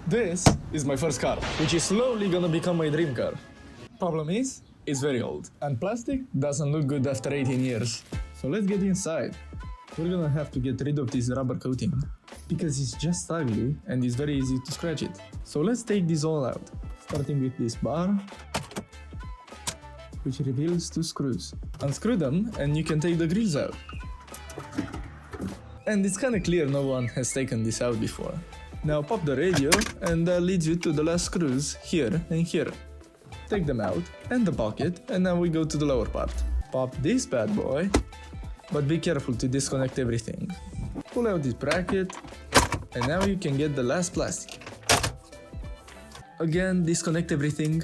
This is my first car, which is slowly gonna become my dream car. Problem is, it's very old, and plastic doesn't look good after 18 years. So let's get inside. We're gonna have to get rid of this rubber coating, because it's just ugly and it's very easy to scratch it. So let's take this all out, starting with this bar, which reveals 2 screws. Unscrew them and you can take the grills out. And it's kinda clear no one has taken this out before. Now pop the radio and that leads you to the last screws here and here. Take them out and the pocket, and now we go to the lower part. Pop this bad boy, but be careful to disconnect everything. Pull out this bracket and now you can get the last plastic. Again, disconnect everything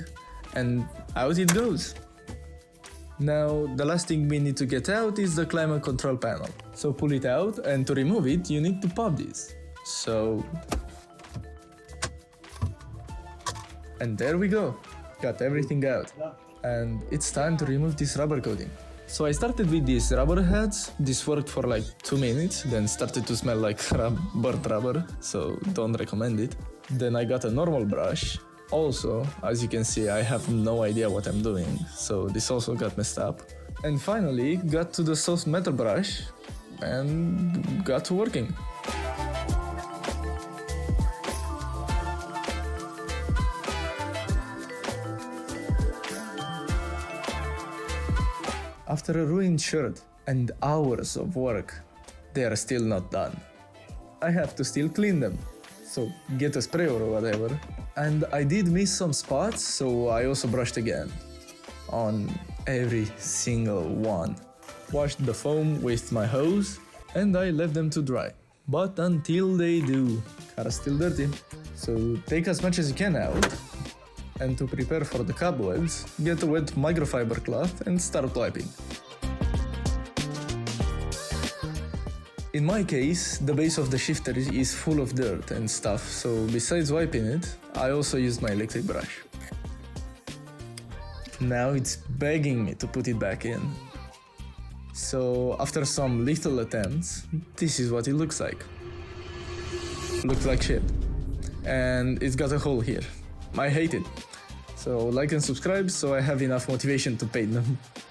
and out it goes. Now the last thing we need to get out is the climate control panel. So pull it out, and to remove it you need to pop this. And there we go. Got everything out. And it's time to remove this rubber coating. So I started with these rubber heads. This worked for like 2 minutes, then started to smell like burnt rubber, so don't recommend it. Then I got a normal brush. Also, as you can see, I have no idea what I'm doing, so this also got messed up. And finally, got to the soft metal brush and got to working. After a ruined shirt and hours of work, they are still not done. I have to still clean them, so get a spray or whatever. And I did miss some spots, so I also brushed again. On every single one. Washed the foam with my hose, and I left them to dry. But until they do, car is still dirty. So take as much as you can out. And to prepare for the cobwebs, get a wet microfiber cloth and start wiping. In my case, the base of the shifter is full of dirt and stuff, so besides wiping it, I also used my electric brush. Now it's begging me to put it back in. So after some little attempts, this is what it looks like. Looks like shit. And it's got a hole here. I hate it. So like and subscribe so I have enough motivation to paint them.